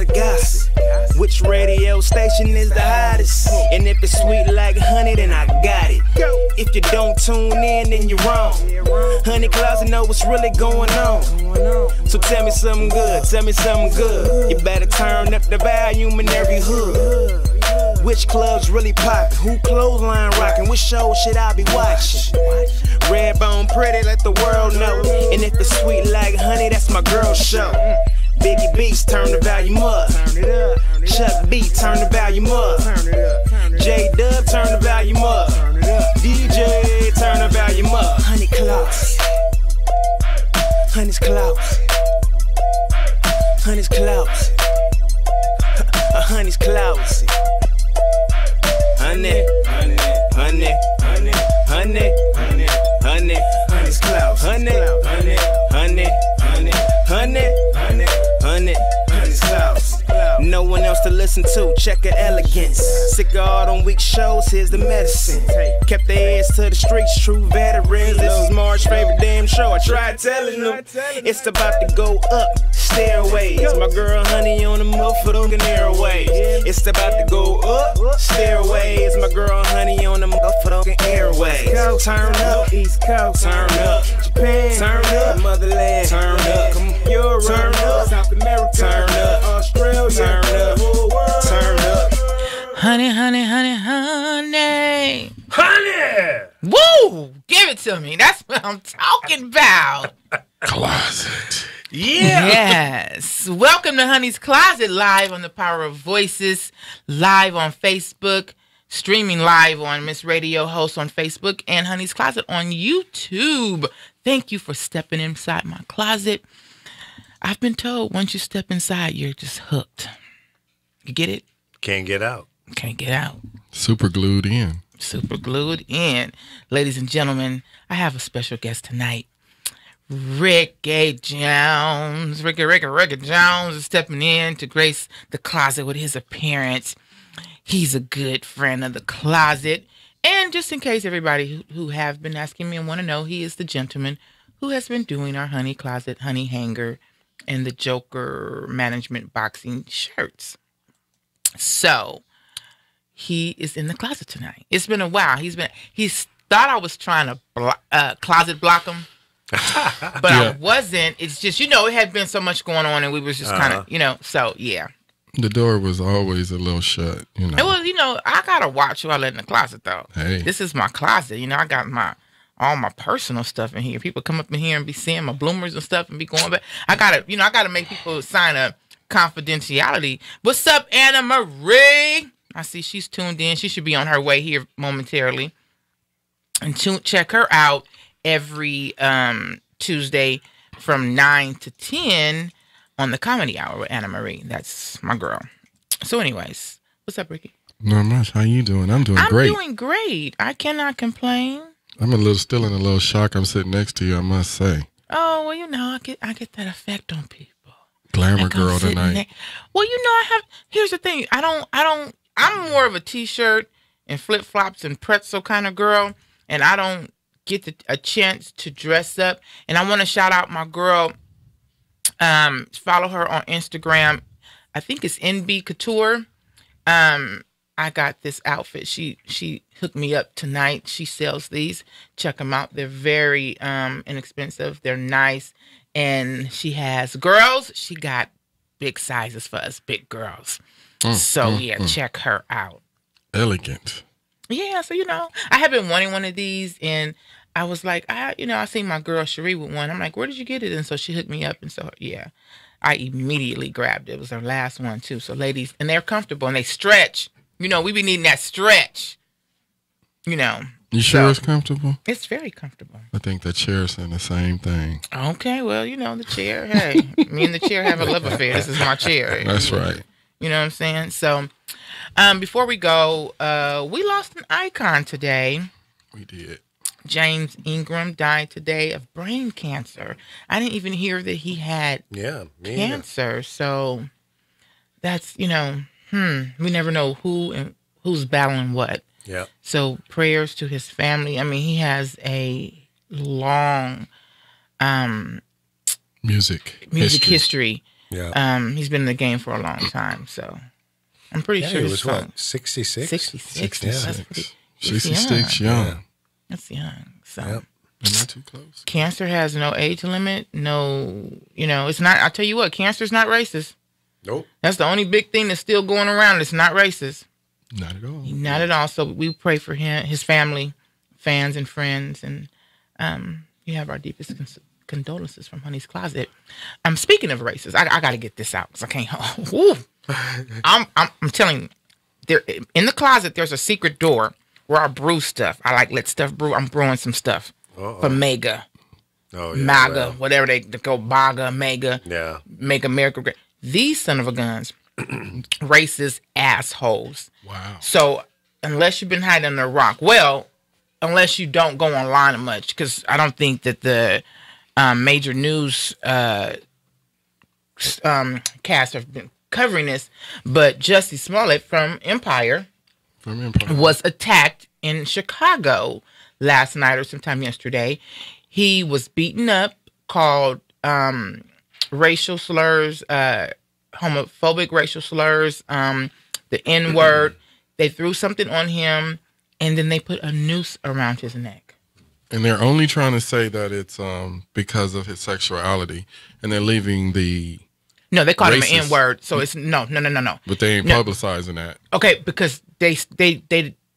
the gossip. Which radio station is the hottest? And if it's sweet like honey, then I got it. If you don't tune in, then you're wrong. Honey Closet know what's really going on. So tell me something good, tell me something good. You better turn up the volume in every hood. Which clubs really poppin'? Who clothesline rockin'? Which show should I be watching? Redbone pretty, let the world know. And if it's sweet like honey, that's my girl's show. Biggie Beats, turn the volume up. Chuck B, turn the volume up. J-Dub, turn the volume up. DJ, turn the volume up. Honey Closet. Honey's Closet. Honey's Closet. Honey's Closet. Honey, honey, honey, honey, honey, honey, honey, honey's Closet. Honey, honey, honey, honey, honey, honey, honey, honey's Closet. No one else to listen to, check her elegance. Sick of all them weak shows, here's the medicine. Kept their ears to the streets, true veterans. This is Marge's favorite damn show, I tried telling them. It's about to go up, stairways. My girl Honey on the motherfucking airways. It's about to go up, stairways. My girl Honey on the motherfucking airways. Turn up, East Coast, turn up. Japan, turn up. Motherland, turn up. Europe, turn up. South America, turn up. Australia, turn up. Turn up. Honey, honey, honey, honey. Honey! Woo! Give it to me. That's what I'm talking about. Closet. Yeah. Yes. Welcome to Honey's Closet, live on the Power of Voices, live on Facebook, streaming live on Miss Radio Host on Facebook, and Honey's Closet on YouTube. Thank you for stepping inside my closet. I've been told once you step inside, you're just hooked. You get it? Can't get out. Can't get out. Super glued in. Super glued in. Ladies and gentlemen, I have a special guest tonight. Ricky Jones. Ricky Jones is stepping in to grace the closet with his appearance. He's a good friend of the closet. And just in case everybody who have been asking me and want to know, he is the gentleman who has been doing our Honey Closet, Honey Hanger, and the Joker Management Boxing shirts. So he is in the closet tonight. It's been a while. He's thought I was trying to closet block him. But I wasn't. It's just, it had been so much going on and we was just kind of, so yeah. The door was always a little shut, It was, I gotta watch who I let in the closet though. Hey. This is my closet. I got all my personal stuff in here. People come up in here and be seeing my bloomers and stuff and be going back. I gotta make people sign a confidentiality. What's up, Anna Marie? I see she's tuned in. She should be on her way here momentarily. And check her out every Tuesday from 9 to 10 on the Comedy Hour with Anna Marie. That's my girl. So anyways, what's up, Ricky? Not much. How you doing? I'm doing great. I'm doing great. I cannot complain. I'm still in a little shock. I'm sitting next to you, I must say. Oh, well, I get that effect on people. Glamour like girl tonight. Well, here's the thing. I'm more of a t-shirt and flip-flops and pretzel kind of girl, and I don't get a chance to dress up. And I want to shout out my girl. Follow her on Instagram. I think it's NB Couture. I got this outfit. She hooked me up tonight. She sells these. Check them out. They're very inexpensive. They're nice. And she has girls. She got big sizes for us big girls. Check her out. Elegant. Yeah, so I have been wanting one of these, and I was like, I seen my girl Cherie with one. I'm like, where did you get it? And so she hooked me up, and so I immediately grabbed it. It was her last one too. So ladies, and they're comfortable and they stretch. We be needing that stretch. You sure it's comfortable? It's very comfortable. I think the chair's saying the same thing. Okay, well, the chair. Hey, me and the chair have a love affair. This is my chair. That's right. You know what I'm saying? So, before we go, we lost an icon today. We did. James Ingram died today of brain cancer. I didn't even hear that he had cancer. So that's, we never know who's battling what. Yeah. So prayers to his family. I mean, he has a long music history. Yeah. He's been in the game for a long time, so I'm pretty Yeah, sure he his was son- what, 66? 66. Yeah. That's pretty, 66 young. young. That's young. So Yep. Not too close. cancer has no age limit. No, it's not. I tell you what, cancer's not racist. Nope. That's the only big thing that's still going around. It's not racist. Not at all. Not at all. So we pray for him, his family, fans, and friends, and you have our deepest condolences from Honey's Closet. Speaking of races, I got to get this out because I can't. Woo. I'm telling you, there in the closet there's a secret door where I brew stuff. I let stuff brew. I'm brewing some stuff for MAGA, Oh, yeah. MAGA, well, whatever they go, MAGA, MAGA, yeah. Make America Great. These son of a guns, racist assholes. Wow. So unless you've been hiding under a rock, well, unless you don't go online much, because I don't think that the major news cast have been covering this, but Jussie Smollett from Empire was attacked in Chicago last night or sometime yesterday. He was beaten up, called racial slurs, homophobic racial slurs, the N-word. They threw something on him, and then they put a noose around his neck. And they're only trying to say that it's because of his sexuality, and they're leaving the. No, they called him Racist. an N-word, so it's no. But they ain't No. publicizing that. Okay, because they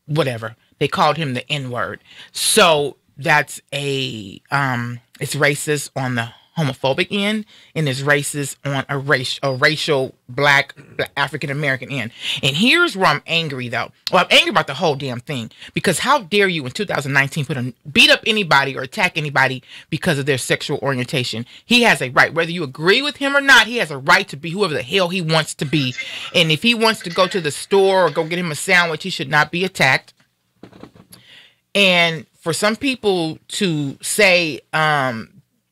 whatever. They called him the N-word. So that's it's racist on the homophobic end, and it's racist on a racial black African American end. And here's where I'm angry though. Well, I'm angry about the whole damn thing, because how dare you in 2019 beat up anybody or attack anybody because of their sexual orientation? He has a right, whether you agree with him or not, he has a right to be whoever the hell he wants to be. And if he wants to go to the store or go get him a sandwich, he should not be attacked. And for some people to say,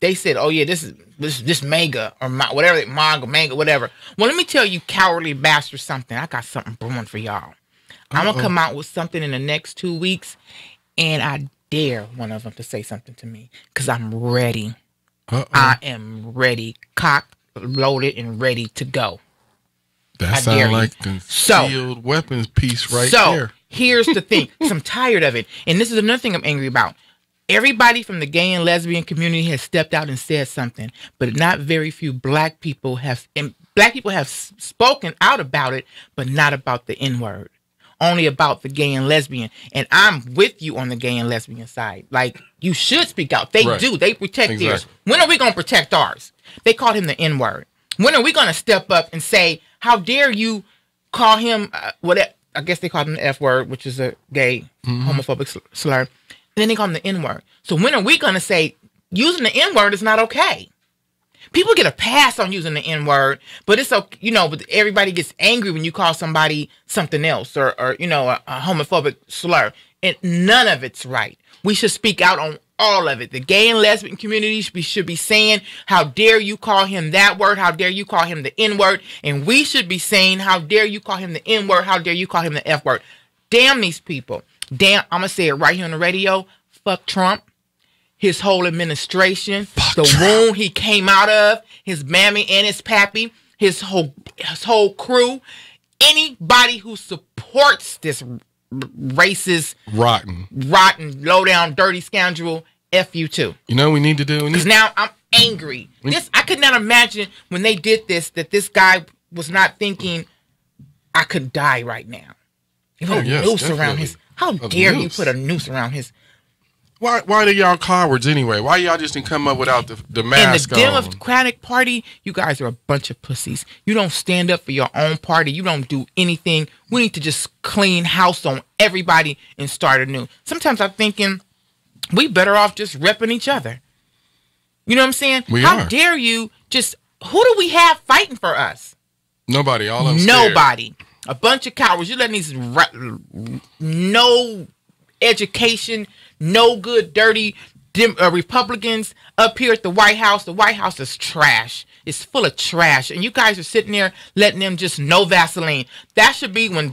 they said, "Oh yeah, this MAGA or whatever, MAGA, whatever." Well, let me tell you, cowardly bastard, something. I got something brewing for y'all. I'm gonna come out with something in the next 2 weeks, and I dare one of them to say something to me because I'm ready. I am ready, cocked, loaded, and ready to go. That I dare sounds you. like concealed weapons piece right so, there. here's the thing. 'Cause I'm tired of it. And this is another thing I'm angry about. Everybody from the gay and lesbian community has stepped out and said something, but not very few black people have spoken out about it, but not about the N-word. Only about the gay and lesbian. And I'm with you on the gay and lesbian side. Like, you should speak out. They Right. do. They protect Exactly. theirs. When are we going to protect ours? They called him the N-word. When are we going to step up and say, how dare you call him, I guess they called him the F-word, which is a gay homophobic slur. And then they call him the N-word. So when are we going to say using the N-word is not okay? People get a pass on using the N-word, but it's okay, but everybody gets angry when you call somebody something else or a homophobic slur. And none of it's right. We should speak out on all of it. The gay and lesbian community should be saying, how dare you call him that word? How dare you call him the N-word? And we should be saying, how dare you call him the N-word? How dare you call him the F-word? Damn these people. Damn, I'm going to say it right here on the radio. Fuck Trump. His whole administration. Wound he came out of. His mammy and his pappy. His whole crew. Anybody who supports this racist, Rotten. low down, dirty scoundrel, F you too. You know what we need to do? Because now I'm angry. I could not imagine when they did this that this guy was not thinking I could die right now. You put a noose around his. How dare you put a noose around his? Why are y'all cowards anyway? Why y'all just didn't come up without the mask on? And the Democratic Party, you guys are a bunch of pussies. You don't stand up for your own party. You don't do anything. We need to just clean house on everybody and start anew. Sometimes I'm thinking we better off just repping each other. You know what I'm saying? How dare you just, who do we have fighting for us? Nobody. All of them Nobody. A bunch of cowards. You letting these no education, no good, dirty Republicans up here at the White House. The White House is trash. It's full of trash. And you guys are sitting there letting them just no Vaseline. That should be when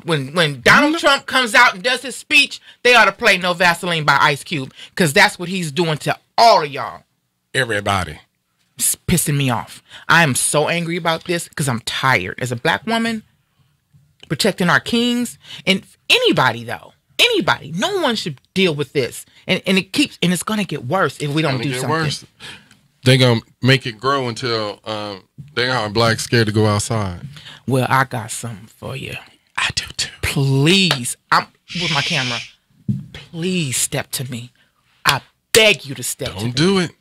Donald Trump comes out and does his speech, they ought to play No Vaseline by Ice Cube. Because that's what he's doing to all of y'all. Everybody. It's pissing me off. I am so angry about this because I'm tired. As a black woman, protecting our kings, and anybody though, anybody, no one should deal with this. And it's gonna get worse if we don't do something. Worse. They're gonna make it grow until they are blacks scared to go outside. Well, I got something for you. I do too. Please, I'm with my camera. Please step to me. I beg you to step to me. Don't do it.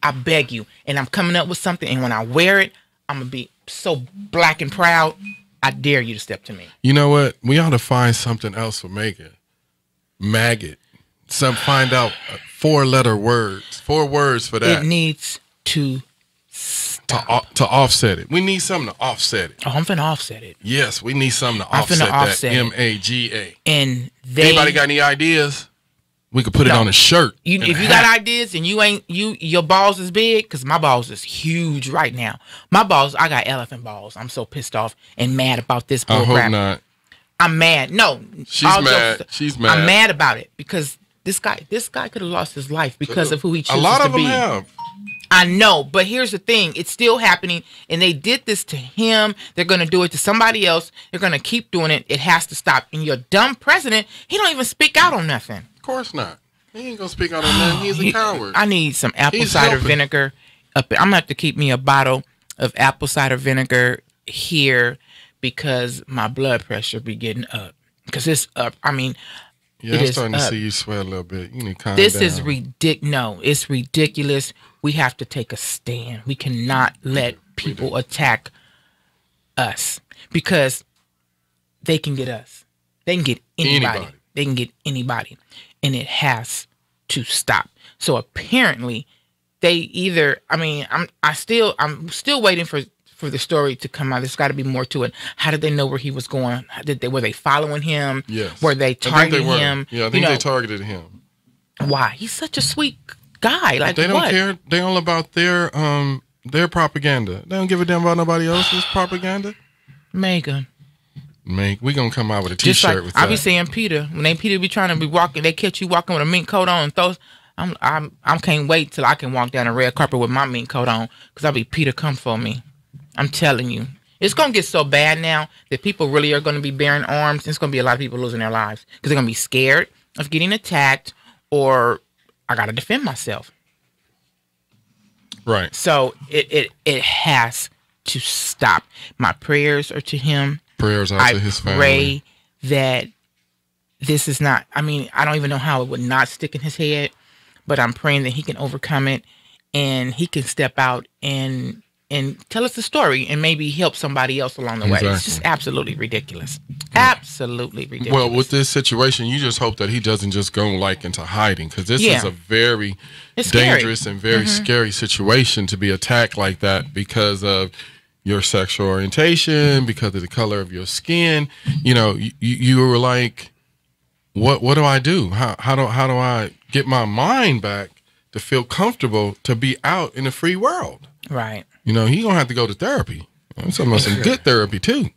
I beg you. And I'm coming up with something, and when I wear it, I'm going to be so black and proud. I dare you to step to me. You know what? We ought to find something else for Megan. Maggot. Find out 4-letter words. 4 words for that. It needs to stop. To offset it. We need something to offset it. Oh, I'm finna offset it. Yes, we need something to offset that. MAGA. And anybody got any ideas? We could put it on a shirt. If you got ideas and your balls is big, because my balls is huge right now. My balls, I got elephant balls. I'm so pissed off and mad about this program. I hope not. I'm mad. No, she's mad. She's mad. I'm mad about it because this guy could have lost his life because of who he chooses to be. A lot of them have. I know, but here's the thing. It's still happening, and they did this to him. They're going to do it to somebody else. They're going to keep doing it. It has to stop. And your dumb president, he don't even speak out on nothing. Of course not. He ain't going to speak out on nothing. He's a coward. I need some apple cider vinegar. I'm going to have to keep me a bottle of apple cider vinegar here because my blood pressure be getting up. Because it's up. I mean, yeah, I'm starting to see you sweat a little bit. You need to calm This down. is ridiculous. No, it's ridiculous. We have to take a stand. We cannot let people attack us because they can get us. They can get anybody. They can get anybody. And it has to stop. So apparently they either, I mean, I'm still waiting for the story to come out. There's got to be more to it. How did they know where he was going? Were they following him? Yes. Were they targeting him? Yeah, I think they targeted him. Why? He's such a sweet guy. Like, they don't care. They all about their propaganda. They don't give a damn about nobody else's propaganda. Megan. We gonna come out with a T-shirt with that. I be saying Peter when Peter be trying to be walking, they catch you walking with a mink coat on and throws. I can't wait till I can walk down a red carpet with my mink coat on because I'll be Peter, come for me. I'm telling you, it's gonna get so bad now that people really are gonna be bearing arms. It's gonna be a lot of people losing their lives because they're gonna be scared of getting attacked or I gotta defend myself. Right. So it has to stop. My prayers are to him. Prayers out to his family. I pray that this is not, I mean, I don't even know how it would not stick in his head, but I'm praying that he can overcome it and he can step out and tell us the story and maybe help somebody else along the way. It's just absolutely ridiculous. Absolutely ridiculous. Well, with this situation, you just hope that he doesn't just go into hiding because this is a very dangerous and very scary situation to be attacked like that because of your sexual orientation, because of the color of your skin. You know, you were like, what do I do? How do I get my mind back to feel comfortable to be out in the free world? Right. You know, he gonna have to go to therapy. Some good therapy too.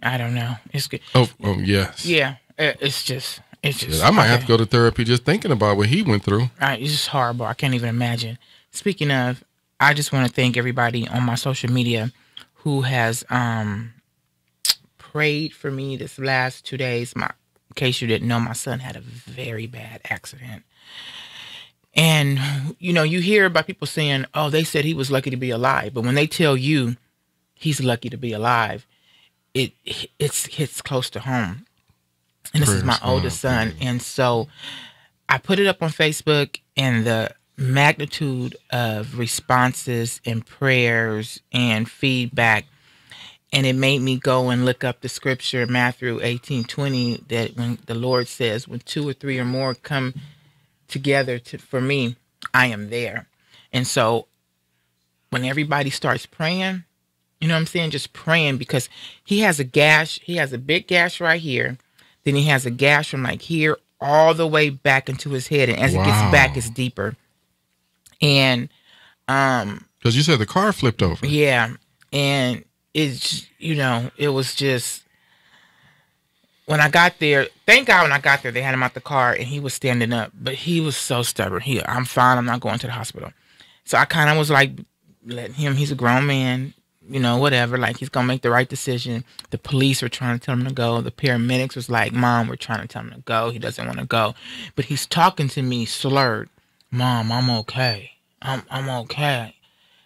I don't know. It's good. Oh yes. Yeah. It's just. I might have to go to therapy just thinking about what he went through. It's just horrible. I can't even imagine. Speaking of, I just want to thank everybody on my social media who has prayed for me this last 2 days. In case you didn't know, my son had a very bad accident. And, you know, you hear about people saying, oh, they said he was lucky to be alive. But when they tell you he's lucky to be alive, it hits close to home. And this is my oldest son. And so I put it up on Facebook, and the magnitude of responses and prayers and feedback, and it made me go and look up the scripture, Matthew 18:20, that when the Lord says, when 2 or 3 or more come together for me, I am there. And so when everybody starts praying, you know what I'm saying, just praying, because he has a gash, he has a big gash right here, then he has a gash from like here all the way back into his head, and as it gets back, it's deeper. And because you said the car flipped over. Yeah. And it's, you know, it was just, when I got there, thank God when I got there, they had him out the car and he was standing up, but he was so stubborn. I'm fine. I'm not going to the hospital. So I kind of was like letting him. He's a grown man. You know, whatever. Like, he's gonna make the right decision. The police were trying to tell him to go. The paramedics was like, Mom, we're trying to tell him to go. He doesn't want to go. But he's talking to me slurred. Mom, I'm okay. I'm okay.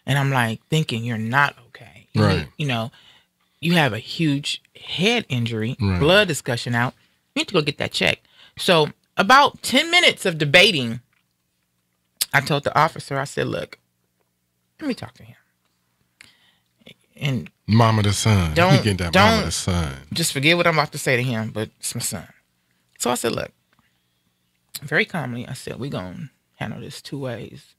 And I'm like thinking, you're not okay. Right. You know, you have a huge head injury. Right. Blood is gushing out. You need to go get that checked. So about 10 minutes of debating, I told the officer, I said, look, let me talk to him. And Mama the son. Don't get that Mama the son. Just forget what I'm about to say to him, but it's my son. So I said, look, very calmly, I said, we're going to handle this 2 ways.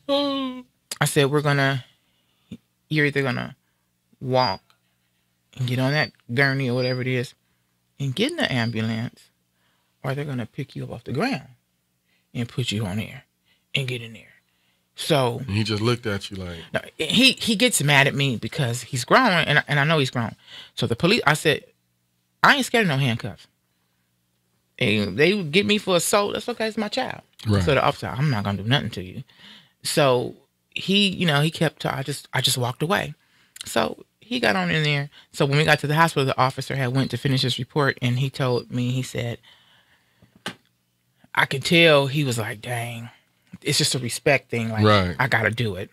I said, you're either going to walk and get on that gurney or whatever it is and get in the ambulance, or they're going to pick you up off the ground and put you on there and get in there. So and he just looked at you like, no, he gets mad at me because he's grown, and I know he's grown. So the police, I said, I ain't scared of no handcuffs. And they would get me for assault. That's okay. It's my child. Right. So the officer, I'm not gonna do nothing to you. So he kept. I just walked away. So he got on in there. So when we got to the hospital, the officer had went to finish his report, and he told me, he said, I could tell he was like, dang. It's just a respect thing. Like, right. I got to do it.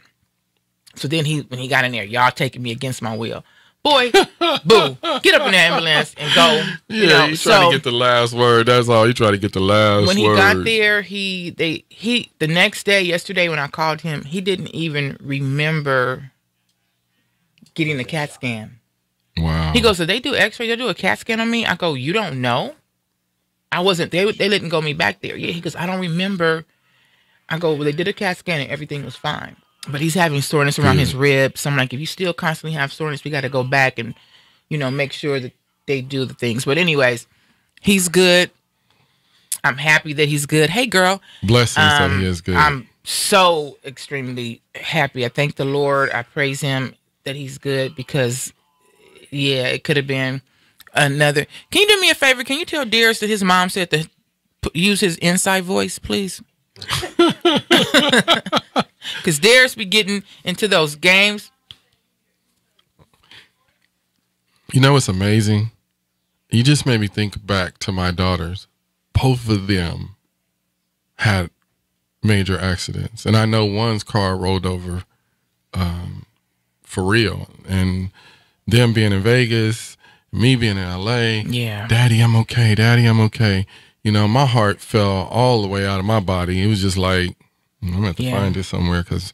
So then when he got in there, y'all taking me against my will. Boy, boo, get up in the ambulance and go. You know, you trying to get the last word. That's all. You try to get the last word. When he got there, the next day, yesterday when I called him, he didn't even remember getting the CAT scan. Wow. He goes, so they do x-ray, they do a CAT scan on me? I go, you don't know? I wasn't, they didn't go me back there. Yeah, he goes, I don't remember. I go, well, they did a CAT scan and everything was fine. But he's having soreness around his ribs. So I'm like, if you still constantly have soreness, we got to go back and, make sure that they do the things. But anyways, he's good. I'm happy that he's good. Hey, girl. Blessings that he is good. I'm so extremely happy. I thank the Lord. I praise him that he's good because, yeah, it could have been another. Can you do me a favor? Can you tell Darius that his mom said to use his inside voice, please? Because Darius be getting into those games. You know what's amazing? You just made me think back to my daughters. Both of them had major accidents. And I know one's car rolled over for real. And them being in Vegas, me being in LA. Yeah. Daddy, I'm okay. Daddy, I'm okay. My heart fell all the way out of my body. It was just like, I'm going to have to find this somewhere because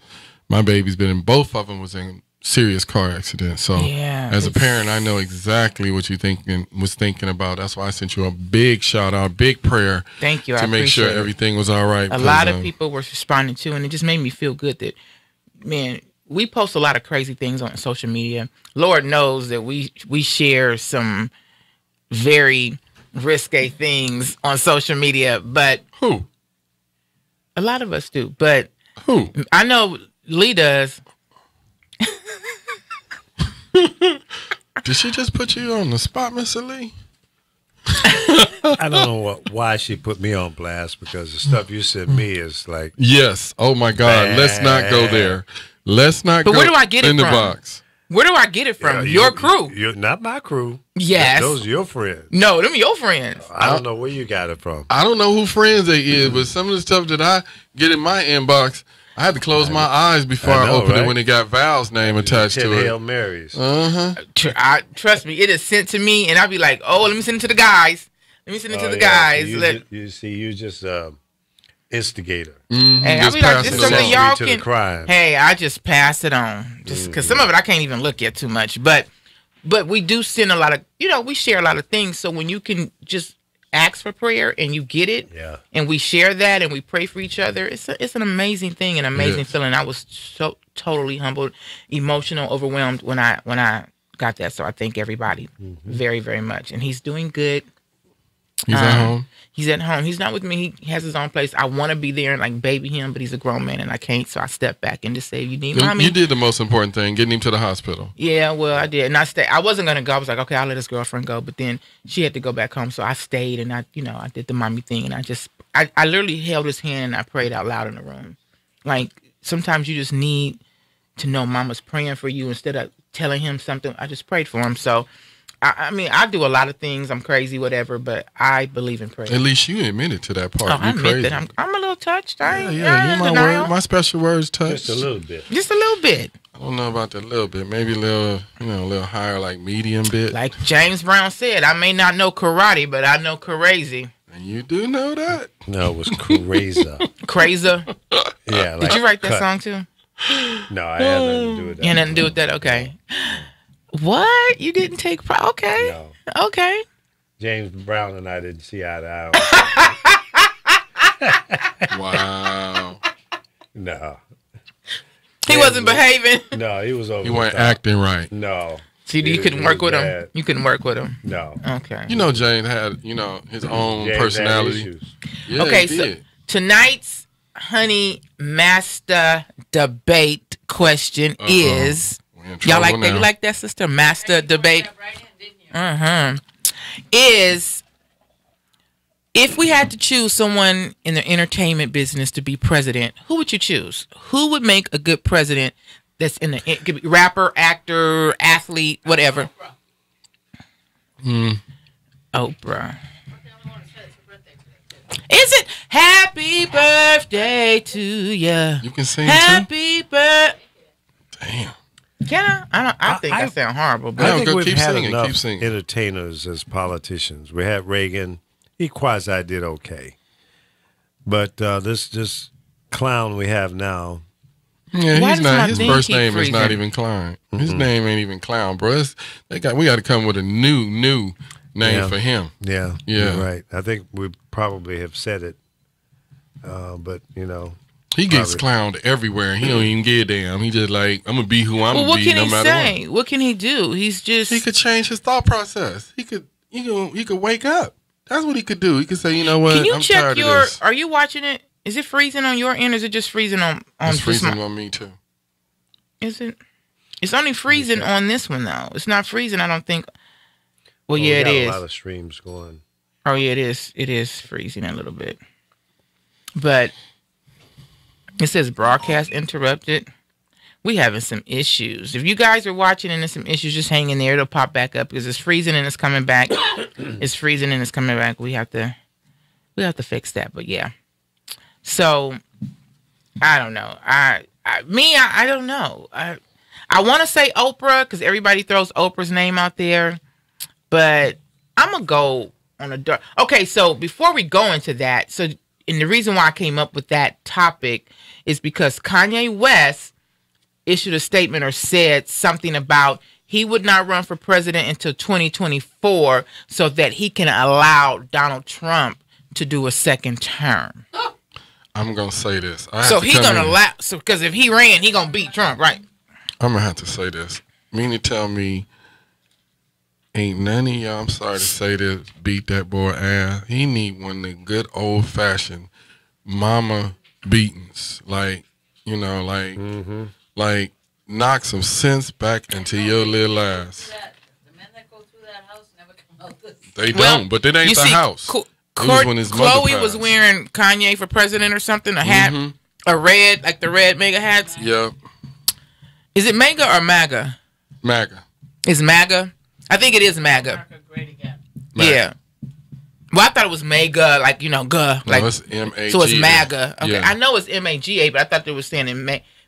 my baby's been in, both of them was in serious car accidents. So as a parent, I know exactly what you was thinking about. That's why I sent you a big shout out, big prayer. Thank you. To make sure everything was all right. A lot of people were responding to, and it just made me feel good that, man, we post a lot of crazy things on social media. Lord knows that we share some very risque things on social media, but who? A lot of us do, but who? I know Lee does. Did she just put you on the spot, Mr. Lee? I don't know why she put me on blast because the stuff you sent me is like, yes. Oh my God. Bad. Let's not go there. Let's not. But go where do I get it in from? The box. Where do I get it from? Your crew. You're not my crew. Yes. Those are your friends. No, them your friends. I don't know where you got it from. I don't know who friends they is, but some of the stuff that I get in my inbox, I had to close my eyes before I opened it when it got Val's name attached to it. Hail Marys. Trust me, it is sent to me, and I'll be like, oh, let me send it to the guys. Let me send it to the guys. You just instigator. Hey, I'll be like, this is something y'all can. Hey, I just pass it on, just because some of it I can't even look at too much. But we do send a lot of, we share a lot of things. So when you can just ask for prayer and you get it, and we share that and we pray for each other, it's an amazing thing, an amazing feeling. I was so totally humbled, emotional, overwhelmed when I got that. So I thank everybody very, very much. And he's doing good. He's at home? He's at home. He's not with me. He has his own place. I want to be there and like baby him, but he's a grown man and I can't. So I stepped back and just say, you need mommy. You did the most important thing, getting him to the hospital. Yeah, well, I did. And I wasn't going to go. I was like, okay, I'll let his girlfriend go. But then she had to go back home. So I stayed and I did the mommy thing. And I literally held his hand and I prayed out loud in the room. Like, sometimes you just need to know mama's praying for you instead of telling him something. I just prayed for him. So, I mean, I do a lot of things. I'm crazy, whatever, but I believe in prayer. At least you admitted to that part. I admit that I'm a little touched. My special words touched. Just a little bit. Just a little bit. I don't know about that little bit. Maybe a little, a little higher, like medium bit. Like James Brown said, I may not know karate, but I know crazy. And you do know that? No, it was crazy. Crazy? Yeah. Did you write that song too? No, I had nothing to do with that. You had nothing to do with that? Okay. What? You didn't take okay. No. Okay. James Brown and I didn't see eye to eye. Wow. No. He wasn't behaving. No, he was over. He wasn't acting right. No. See, you couldn't work with him. You couldn't work with him. No. Okay. You know, James had his own personality. Yeah, okay, so tonight's Honey Master debate question is. Y'all like that? You like that, sister? Master debate. Is if we had to choose someone in the entertainment business to be president, who would you choose? Who would make a good president? That's in the it could be rapper, actor, athlete, whatever. Oprah. Is it happy birthday to you? You can sing happy birthday. Damn. Can I? I think I sound horrible. But I think we've keep had singing, enough keep singing. entertainers as politicians. We had Reagan. He quasi did okay. But this clown we have now. Yeah, he's not. His first name is not even Clown. His name ain't even Clown, bro. We got to come with a new name for him. Yeah, you're right. I think we probably have said it, but he gets clowned everywhere, and he don't even give a damn. He just like, I'm gonna be who I'm gonna be, no matter what. What can he do? He could change his thought process. He could wake up. That's what he could do. He could say, you know what? Can you check Are you watching it? Is it freezing on your end, or is it just freezing on? It's freezing on me too. Is it? It's only freezing on this one though. It's not freezing, I don't think. Well, yeah, it is. A lot of streams going. Oh yeah, it is. It is freezing a little bit, but it says broadcast interrupted. We having some issues. If you guys are watching and there's some issues, just hang in there. It'll pop back up because it's freezing and it's coming back. It's freezing and it's coming back. We have to fix that. But yeah. So I don't know. I don't know. I want to say Oprah because everybody throws Oprah's name out there, but I'm gonna go on a dark. Okay, so before we go into that, and the reason why I came up with that topic is because Kanye West issued a statement or said something about he would not run for president until 2024 so that he can allow Donald Trump to do a second term. I'm going to say this. So he's going to allow, because if he ran, he going to beat Trump, right? I'm going to have to say this. Mean to tell me, ain't none of y'all, I'm sorry to say this, beat that boy ass. He need one of the good old-fashioned mama beatings. Like, like knock some sense back into your little ass. The men that go through that house never come out this. They don't, but it ain't the house. Chloe was wearing Kanye for president or something, a hat, a red, like the red MAGA hats. Yeah. Is it MAGA or MAGA? MAGA. It's MAGA? I think it is MAGA. Great again. Yeah. Well, I thought it was MAGA, like, guh. Like, no, it's M-A-G-A. So it's MAGA. Okay. Yeah. I know it's MAGA, but I thought they were saying in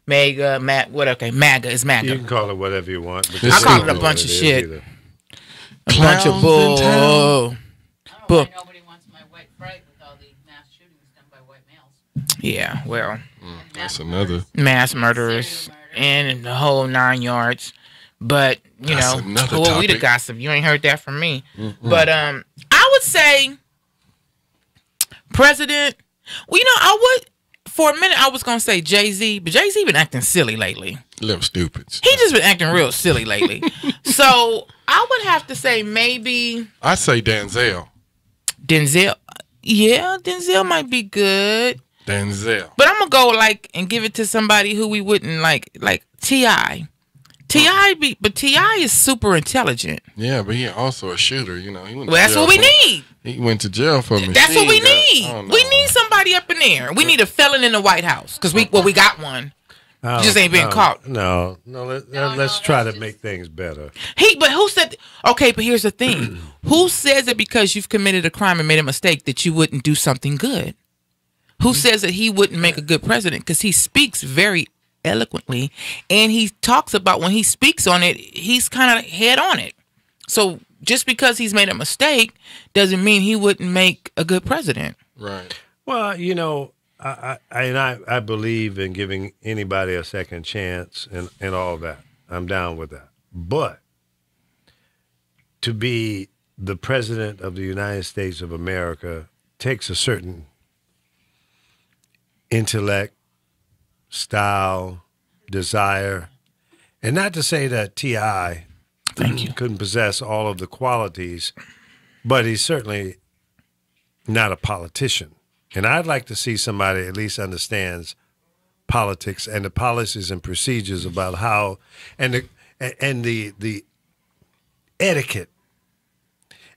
MAGA, MAGA is MAGA. You can call it whatever you want. But I call it a bunch of shit. Either. A bunch of bull. I don't know why nobody wants my white fright with all the mass shootings done by white males. Yeah, well. That's another. Mass murderers and the whole 9 yards. But, we the gossip. You ain't heard that from me. Mm-hmm. But I would say president. Well, I would. For a minute, I was going to say Jay-Z, but Jay-Z been acting silly lately. Little stupid. He just been acting real silly lately. So I would have to say maybe. I say Denzel. Denzel. Yeah, Denzel might be good. Denzel. But I'm going to go and give it to somebody who we wouldn't like T.I. But T.I. is super intelligent. Yeah, but he also a shooter. You know, that's what we need. He went to jail for machine. That's what we need. We need somebody up in there. We need a felon in the White House because we got one. Just ain't been caught. No. Let's try to make things better. But who said? Okay, but here's the thing: who says that because you've committed a crime and made a mistake that you wouldn't do something good? Who says that he wouldn't make a good president? Because he speaks very eloquently, and he talks about when he speaks on it, he's kind of head on it. So just because he's made a mistake doesn't mean he wouldn't make a good president. Right. Well, you know. I believe in giving anybody a second chance and all that. I'm down with that. But to be the president of the United States of America takes a certain intellect, style, desire. And not to say that T.I. couldn't possess all of the qualities, but he's certainly not a politician. And I'd like to see somebody at least understands politics and the policies and procedures about how and the etiquette,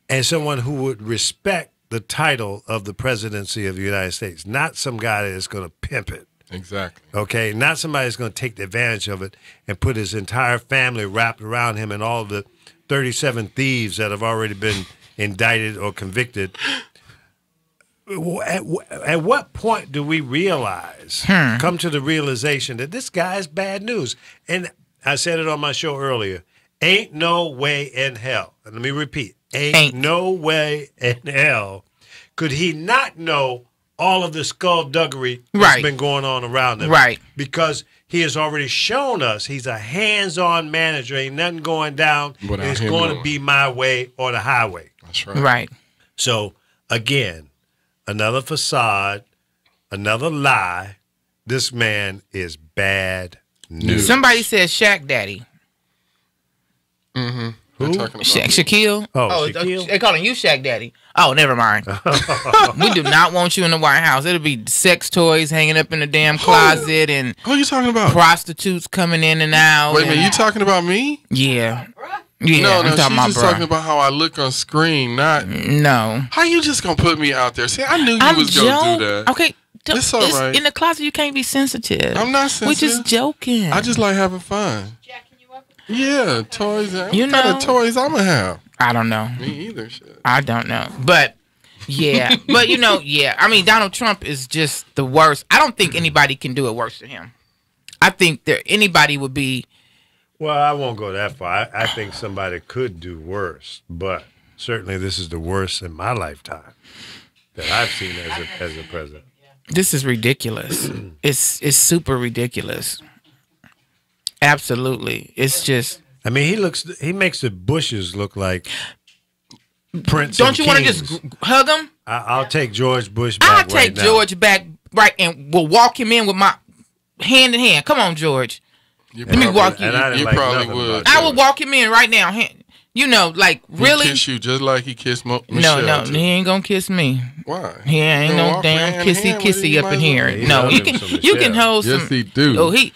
and someone who would respect the title of the presidency of the United States, not some guy that is going to pimp it. Exactly. Okay, not somebody that's going to take advantage of it and put his entire family wrapped around him and all the 37 thieves that have already been indicted or convicted. At what point do we realize, come to the realization that this guy is bad news? And I said it on my show earlier, ain't no way in hell. And let me repeat, ain't no way in hell could he not know all of the skullduggery that's been going on around him. Right. Because he has already shown us he's a hands-on manager. Ain't nothing going down. It's going to be my way or the highway. That's right. Right. So, again, another facade, another lie. This man is bad news. Somebody says Shaq Daddy. Mm-hmm. Who? Shaquille. Shaquille. They calling you Shaq Daddy. Oh, never mind. We do not want you in the White House. It'll be sex toys hanging up in the damn closet and who are you talking about? Prostitutes coming in and out. Wait a minute, you talking about me? Yeah. Yeah, no, she's just talking about how I look on screen, not... No. How you just gonna put me out there? See, I knew you was gonna do that. Okay. It's all right. In the closet, you can't be sensitive. I'm not sensitive. We're just joking. I just like having fun. Jacking you up? Yeah, toys. What kind of toys I'm gonna have? I don't know. Me either. Shit. I don't know. But, yeah. But, yeah. I mean, Donald Trump is just the worst. I don't think anybody can do it worse than him. I think anybody would be... Well, I won't go that far. I think somebody could do worse, but certainly this is the worst in my lifetime that I've seen as a president. This is ridiculous. It's super ridiculous. Absolutely. It's just... I mean, he makes the Bushes look like Prince. Don't you want to just hug him? I'll take George Bush back. I'll take George back and we'll walk him in with my hand in hand. Come on, George. Let me walk you. You probably would. I would walk him in right now. Really? He kiss you just like he kissed Michelle. No, he ain't gonna kiss me. Why? He ain't no damn kissy up in here. No, you can hold some. Yes, he do. Oh, he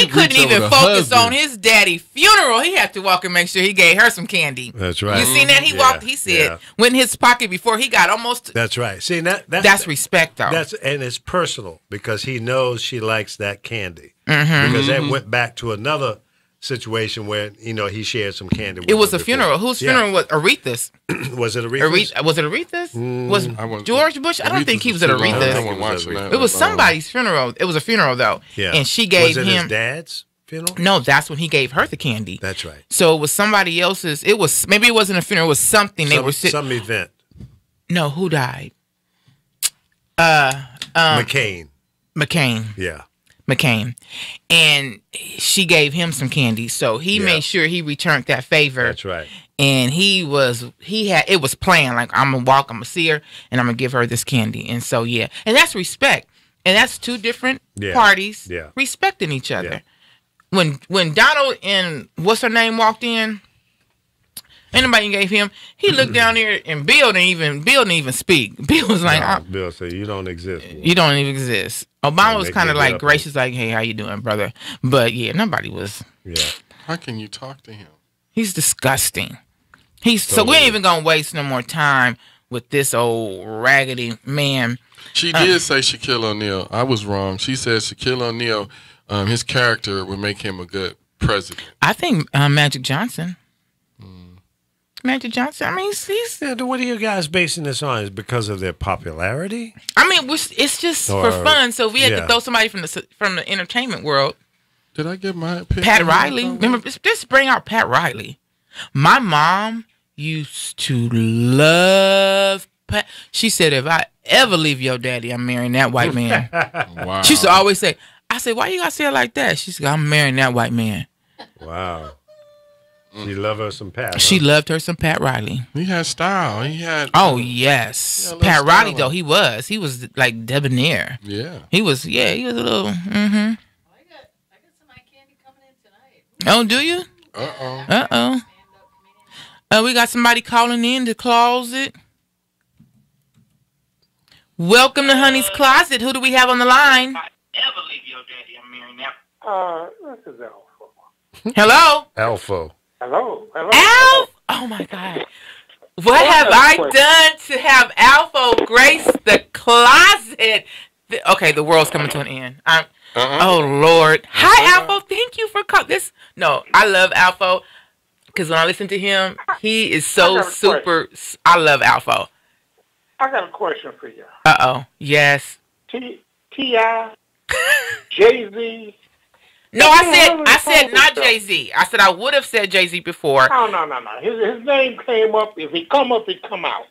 couldn't even focus on his daddy funeral. He had to walk and make sure he gave her some candy. That's right. You seen that? He walked. He said went in his pocket before he got almost. That's right. See that's respect though. And it's personal because he knows she likes that candy. Mm-hmm. Because that went back to another situation where he shared some candy with it was a funeral. Whose funeral was Aretha's? Was it Aretha's? Was it Aretha's? Was George Bush? I don't think he was at Aretha's. It was somebody's funeral. It was a funeral though. Yeah. And she gave him his dad's funeral? No, that's when he gave her the candy. That's right. So it was somebody else's. Maybe it wasn't a funeral. It was something. They were some event. No, who died? McCain. Yeah. McCain, and she gave him some candy, so he made sure he returned that favor. That's right. And it was planned, like I'm gonna see her, and I'm gonna give her this candy, and so and that's respect, and that's two different parties respecting each other. Yeah. When Donald and what's her name walked in, anybody gave him. He looked down there, and Bill didn't even speak. Bill was like, Bill said, "You don't exist. You don't even exist." Obama was kind of like gracious, like, "Hey, how you doing, brother?" But nobody was. Yeah. How can you talk to him? He's disgusting. So we ain't even gonna waste no more time with this old raggedy man. She did say Shaquille O'Neal. I was wrong. She said Shaquille O'Neal, his character would make him a good president. I think Magic Johnson. Magic Johnson. I mean, he's what are you guys basing this on? Is it because of their popularity? I mean, it's just for fun. So if we had to throw somebody from the entertainment world. Did I get my pick? Pat Riley. Remember, just bring out Pat Riley. My mom used to love Pat. She said, if I ever leave your daddy, I'm marrying that white man. Wow. She used to always say, I said, why you gotta say it like that? She said, I'm marrying that white man. Wow. She loved her some Pat. She loved her some Pat Riley. He had style. He had. Oh yes, Pat Riley though he was like debonair. Yeah. He was a little. I got some eye candy coming in tonight. Oh, do you? We got somebody calling in the closet. Welcome to Honey's Closet. Who do we have on the line? If I ever leave your daddy, I'm marrying that. This is Alpha. Hello. Alpha. Hello. Alf. Oh my God. What have I done to have Alpha grace the closet? Okay, the world's coming to an end. Oh Lord. Hi, Alpha. Thank you for calling. No, I love Alpha because when I listen to him, he is so super. I love Alpha. I got a question for you. Yes. T.I., Jay-Z. No, I said not Jay-Z. I said I would have said Jay-Z before. No. His name came up. If he come up, he come out.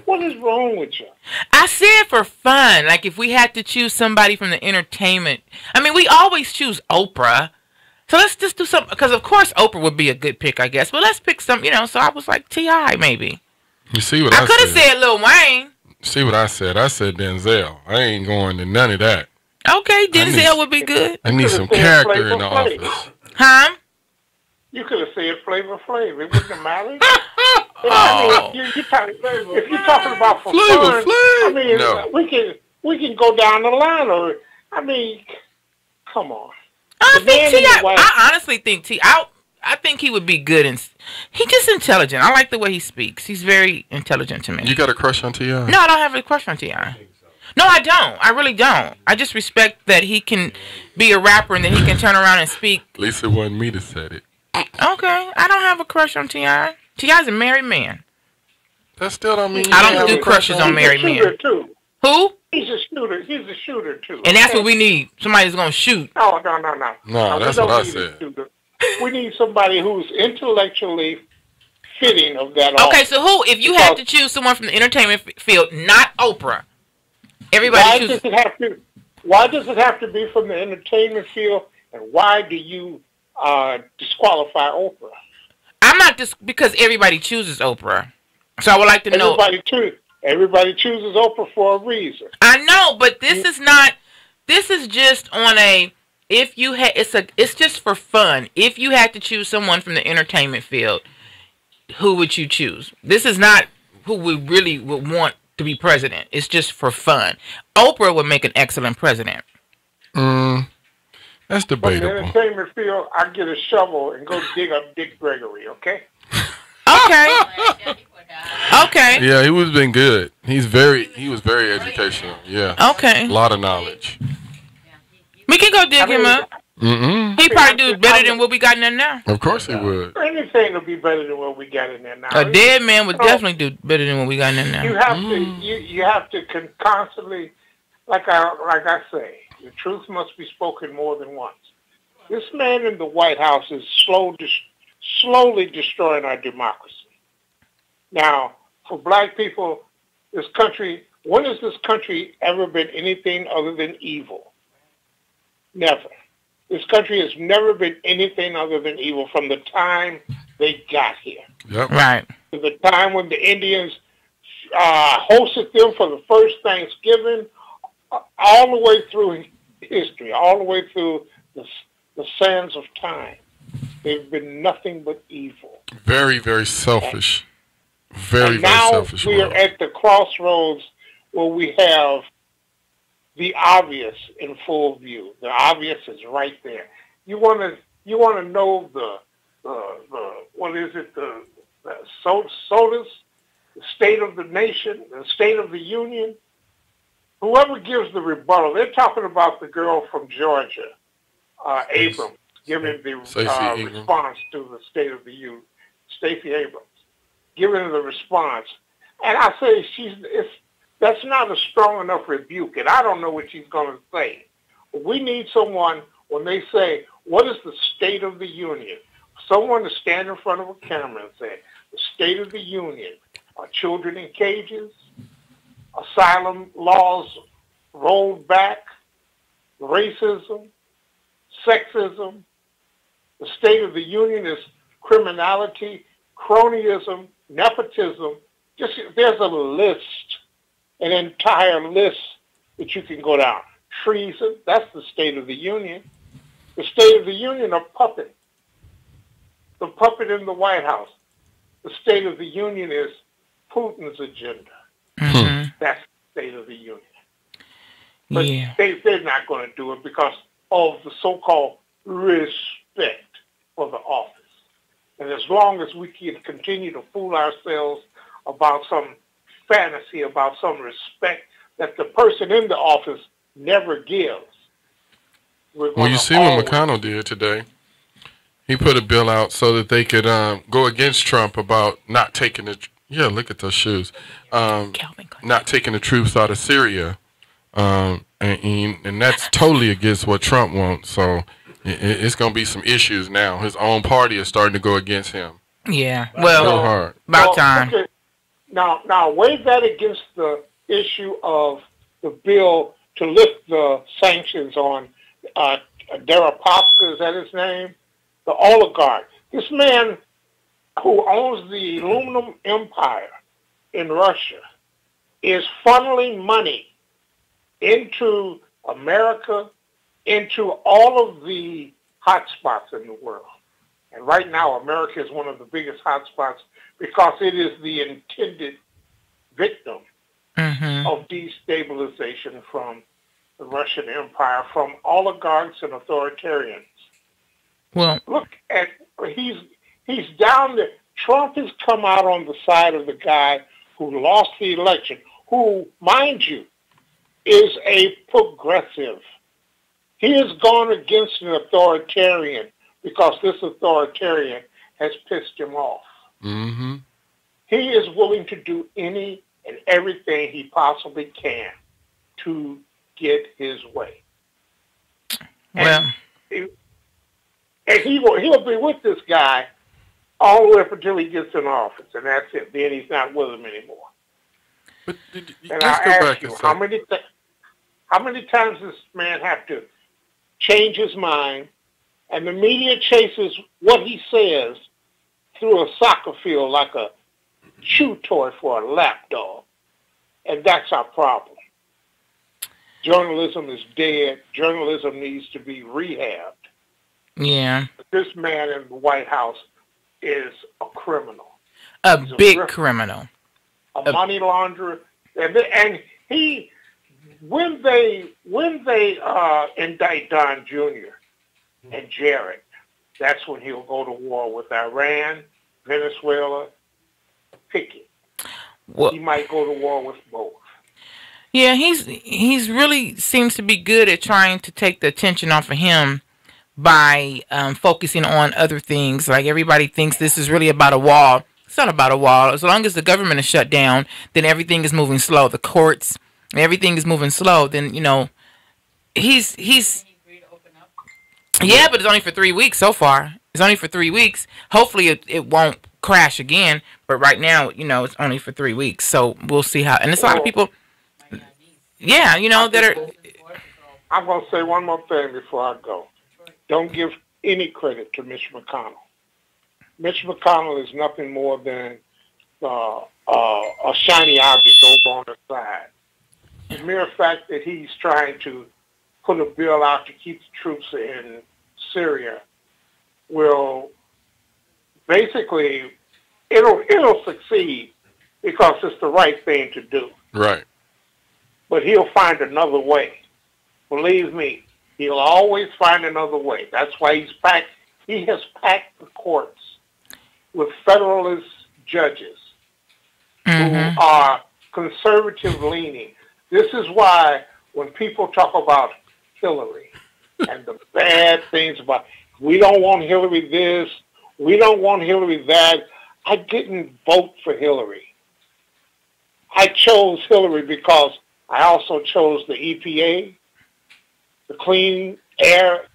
What is wrong with you? I said for fun. Like if we had to choose somebody from the entertainment. I mean, we always choose Oprah. So let's just do something. Because of course Oprah would be a good pick, I guess. But let's pick some, so I was like T.I. maybe. You see what I said? I could have said Lil Wayne. See what I said? I said Denzel. I ain't going to none of that. Okay, Denzel would be good. I need some character in the office. Huh? You could have said Flavor Flav. It wouldn't have mattered. If you're talking about for Flavor fun, Flav? I mean, No. we can go down the line. Come on. I honestly think T.I. I think he would be good, and he's just intelligent. I like the way he speaks. He's very intelligent to me. You got a crush on T.I.? No, I don't have a crush on T.I. No, I don't. I really don't. I just respect that he can be a rapper and that he can turn around and speak. At least it wasn't me that said it. Okay, I don't have a crush on T.I. T.I.'s a married man. That still don't mean I don't do crushes on married men. Too. Who? He's a shooter. He's a shooter too. And that's what we need. Somebody who's gonna shoot. No. No, that's what I said. We need somebody who's intellectually fitting of that. Okay, so who? If you had to choose someone from the entertainment field, not Oprah. Everybody chooses. Why does it have to be from the entertainment field? And why do you disqualify Oprah? I'm not because everybody chooses Oprah. So I would like to know. Everybody chooses Oprah for a reason. I know, but this is not. This is just on a. If you had, it's just for fun. If you had to choose someone from the entertainment field, who would you choose? This is not who we really would want to be president. It's just for fun. Oprah would make an excellent president. That's debatable. From the entertainment field, I get a shovel and go dig up Dick Gregory. Okay. Okay. Okay. Yeah, he was been good. He was very educational. Yeah. Okay. A lot of knowledge. We can go dig him up. He probably do better than what we got in there now. Of course he would. Anything will be better than what we got in there now. A dead man would definitely do better than what we got in there now. You have to constantly, like I say, the truth must be spoken more than once. This man in the White House is slowly destroying our democracy. Now, for black people, this country, when has this country ever been anything other than evil? Never. This country has never been anything other than evil from the time they got here. Yep. Right. To the time when the Indians hosted them for the first Thanksgiving, all the way through history, all the way through the sands of time. They've been nothing but evil. Very, very selfish. Very selfish. Now we are at the crossroads where we have the obvious in full view. The obvious is right there. You want to know what is it, the SOTUS, the State of the Nation, the State of the Union. Whoever gives the rebuttal, they're talking about the girl from Georgia, Abrams, giving the response to the State of the Union, Stacey Abrams, giving the response. And I say that's not a strong enough rebuke, and I don't know what she's going to say. But we need someone, when they say, what is the State of the Union? Someone to stand in front of a camera and say, the State of the Union are children in cages, asylum laws rolled back, racism, sexism. The State of the Union is criminality, cronyism, nepotism. There's a list, an entire list that you can go down. Treason, that's the State of the Union. The State of the Union are puppet. The puppet in the White House. The State of the Union is Putin's agenda. Mm-hmm. That's the State of the Union. But they're not going to do it because of the so-called respect for the office. And as long as we can continue to fool ourselves about some fantasy, about some respect that the person in the office never gives. Well, you see what McConnell did today. He put a bill out so that they could go against Trump about not taking the look at those shoes, not taking the troops out of Syria, and that's totally against what Trump wants. So it's going to be some issues now. His own party is starting to go against him. Yeah, well, about time. Okay. Now, weigh that against the issue of the bill to lift the sanctions on Deripaska, is that his name? The oligarch. This man who owns the aluminum empire in Russia is funneling money into America, into all of the hotspots in the world. And right now, America is one of the biggest hotspots because it is the intended victim of destabilization from the Russian Empire, from oligarchs and authoritarians. Well, look at he's down there. Trump has come out on the side of the guy who lost the election, who, mind you, is a progressive. He has gone against an authoritarian because this authoritarian has pissed him off. Mm-hmm. He is willing to do any and everything he possibly can to get his way. Well, and he'll be with this guy all the way up until he gets in office, and that's it. Then he's not with him anymore. But and I ask you, how many times does this man have to change his mind, and the media chases what he says through a soccer field like a chew toy for a lapdog, and that's our problem. Journalism is dead. Journalism needs to be rehabbed. Yeah. This man in the White House is a criminal. He's big criminal. A money launderer. And he, when they indict Don Jr. and Jared, that's when he'll go to war with Iran, Venezuela, pick it. Well, he might go to war with both. Yeah, he's really seems to be good at trying to take the attention off of him by focusing on other things. Like everybody thinks this is really about a wall. It's not about a wall. As long as the government is shut down, then everything is moving slow. The courts, everything is moving slow. Then, he's yeah, but it's only for 3 weeks so far. It's only for 3 weeks. Hopefully it won't crash again. But right now, it's only for 3 weeks. So we'll see how. And there's a lot of people. Yeah, that are. I'm going to say one more thing before I go. Don't give any credit to Mitch McConnell. Mitch McConnell is nothing more than a shiny object over on the side. The mere fact that he's trying to put a bill out to keep the troops in Syria will basically, it'll succeed because it's the right thing to do. Right. But he'll find another way. Believe me, he'll always find another way. That's why he has packed the courts with Federalist judges who are conservative leaning. This is why when people talk about Hillary and the bad things about, we don't want Hillary this, we don't want Hillary that, I didn't vote for Hillary. I chose Hillary because I also chose the EPA, the Clean Air,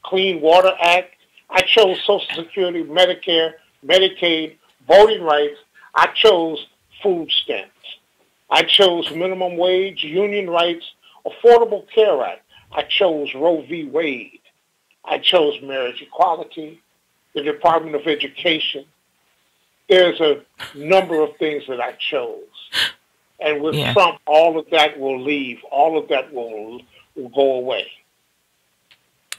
Clean Water Act. I chose Social Security, Medicare, Medicaid, voting rights. I chose food stamps. I chose minimum wage, union rights, Affordable Care Act. I chose Roe v. Wade. I chose marriage equality, the Department of Education. There's a number of things that I chose. And with Trump, all of that will leave. All of that will go away.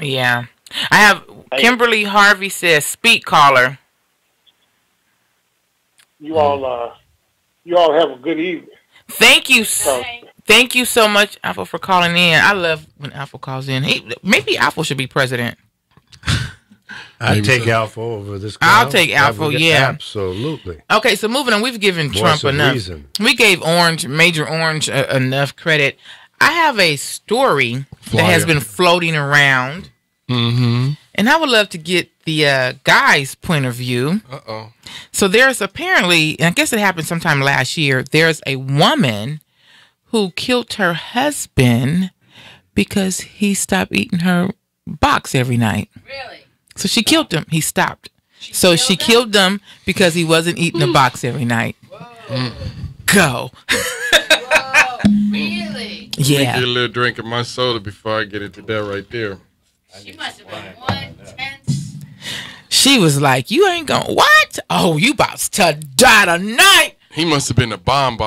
Yeah. I have Kimberly Harvey says, speak, caller. You all have a good evening. Thank you. Thank you so much, Apple, for calling in. I love when Apple calls in. Maybe Apple should be president. I'd take Alpha over this guy. I'll take Alpha, yeah. Absolutely. Okay, so moving on. We've given Trump enough. Reason. We gave Major Orange enough credit. I have a story that has been floating around. Mm-hmm. And I would love to get the guy's point of view. Uh-oh. So there's apparently, I guess it happened sometime last year, there's a woman who killed her husband because he stopped eating her box every night. Really? So she killed him. He stopped. She killed him because he wasn't eating the box every night. Whoa. Go. Whoa. Really? Yeah. Get a little drink of my soda before I get into that right there. She must have been one tense. She was like, you ain't gonna, what? Oh, you about to die tonight. He must have been a bomb.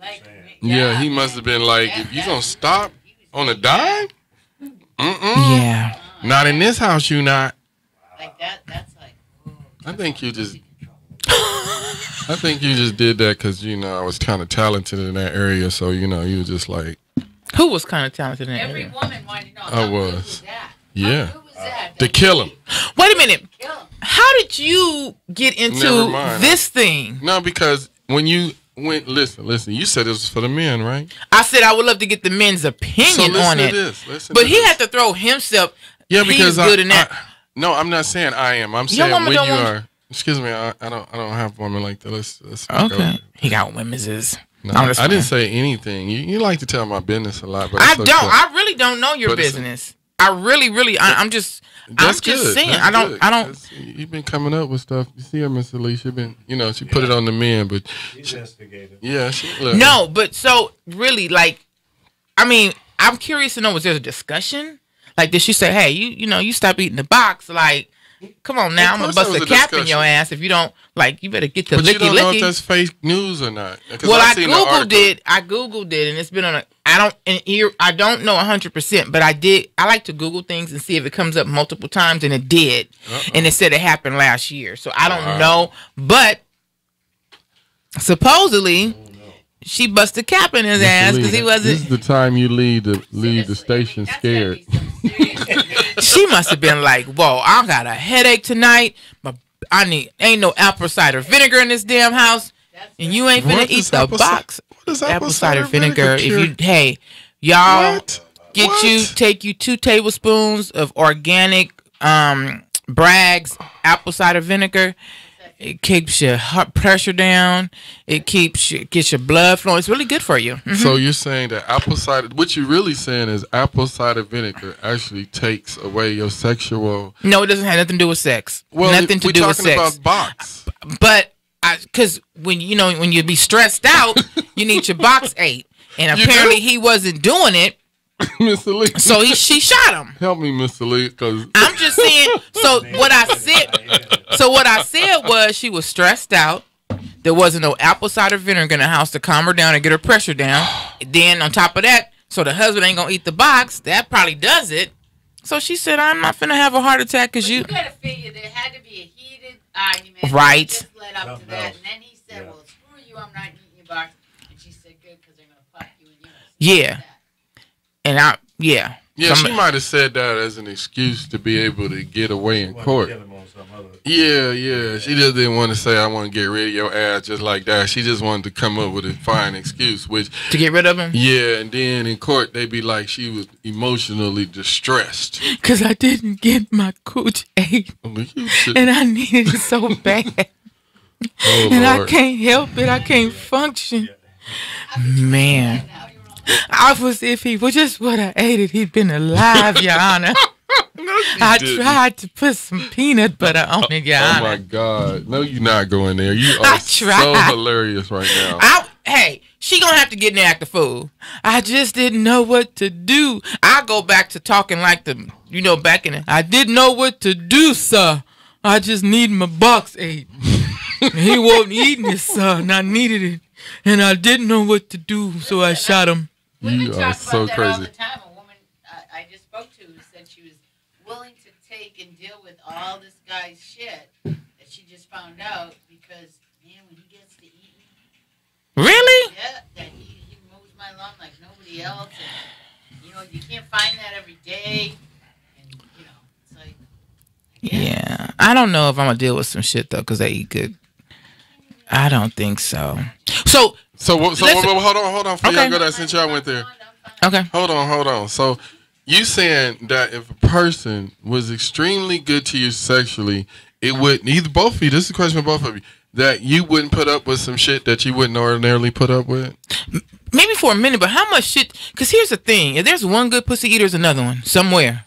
Like, yeah, he must have been like, if you gonna stop on a dime? Yeah. Not in this house, you not. Like that's like, I think you just did that because, I was kind of talented in that area. So, you were just like. Who was kind of talented in that every area? woman wanted to know. I was. Yeah. Who was that? To kill him. Wait a minute. How did you get into this thing? No, because when you went, listen, you said it was for the men, right? I said I would love to get the men's opinion on it. But he had to throw himself. Yeah, because good in that. No, I'm not saying I am. I'm saying when you are. Excuse me, I don't have women like that. Let's okay. He got women's. No, I didn't say anything. You like to tell my business a lot, but I don't. I really don't know your business. I really. I'm just saying. I don't. You've been coming up with stuff. You see her, Miss Alicia. Been, she put it on the men, but investigated. Yeah. No, but so really, like, I mean, I'm curious to know, was there a discussion? Like, did she say, hey, you stop eating the box? Like, come on now, I'm going to bust a cap in your ass if you don't, like, you better get the licky-licky. But you don't know if that's fake news or not. Well, I Googled it, and it's been on I don't know 100%, but I like to Google things and see if it comes up multiple times, and it did. And it said it happened last year. So I don't know, but supposedly she busted cap in his ass because he wasn't. This is the time you leave the station scared. She must have been like, whoa, I got a headache tonight, but ain't no apple cider vinegar in this damn house, and you ain't finna eat the box. What is apple cider vinegar? Y'all take you 2 tablespoons of organic Bragg's apple cider vinegar. It keeps your heart pressure down. It gets your blood flowing. It's really good for you. Mm-hmm. So you're saying that apple cider, what you're really saying is apple cider vinegar actually takes away your sexual. No, it doesn't have nothing to do with sex. Well, nothing to do with sex. We're talking about box. But because when you be stressed out, you need your box ate, and apparently he wasn't doing it. Mr. Lee. So she shot him. Help me, Mr. Lee, because I'm just saying. So what I said was she was stressed out. There wasn't no apple cider vinegar in the house to calm her down and get her pressure down. Then on top of that, so the husband ain't gonna eat the box. That probably does it. So she said, "I'm not finna have a heart attack because you." You gotta figure there had to be a heated argument. Right. Just led up to that, and then he said, "Well, screw you. I'm not eating your box." And she said, "Good, because they're gonna fuck you and you." Yeah. And she might have said that as an excuse to be able to get away in court. Yeah. She just didn't want to say, I want to get rid of your ass just like that. She just wanted to come up with a fine excuse, which to get rid of him. Yeah, and then in court they be like she was emotionally distressed because I didn't get my cooch ate, and I needed it so bad, and I can't help it. I can't function. Man, I was if he was just what I ate it, he'd been alive, Your Honor. I tried to put some peanut butter on it, Your Honor. Oh my God! No, you're not going there. You are so hilarious right now. Hey, she gonna have to get in there act the fool. I just didn't know what to do. I go back to talking like the, back in it. I didn't know what to do, sir. I just need my box ate. He wasn't eating it, sir, and I needed it, and I didn't know what to do, so I shot him. You are so crazy. All the time. A woman I just spoke to said she was willing to take and deal with all this guy's shit that she just found out because, man, when he gets to eat me. Really? Yeah, that he mows my lawn like nobody else. And, you can't find that every day. And, it's like. Yeah. I don't know if I'm going to deal with some shit, though, because they eat good. I don't think so. So hold on. Before y'all go there, since y'all went there. Okay. Hold on. So you saying that if a person was extremely good to you sexually, it would both of you. This is a question for both of you. That you wouldn't put up with some shit that you wouldn't ordinarily put up with. Maybe for a minute, but how much shit? Because here's the thing: if there's one good pussy eater, there's another one somewhere.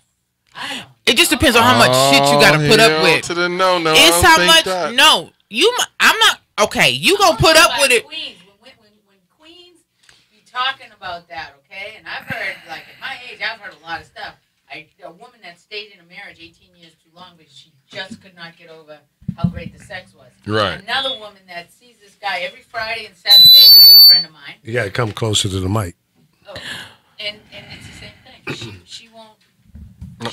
It just depends on how much shit you got to put up with. To the no. It's how much. That. No, I'm not. Okay, you gonna put up with it. Queens, when Queens be talking about that, okay? And I've heard, like, at my age, I've heard a lot of stuff. A woman that stayed in a marriage 18 years too long because she just could not get over how great the sex was. Right. Another woman that sees this guy every Friday and Saturday night, a friend of mine. You got to come closer to the mic. Oh, and it's the same thing. She won't.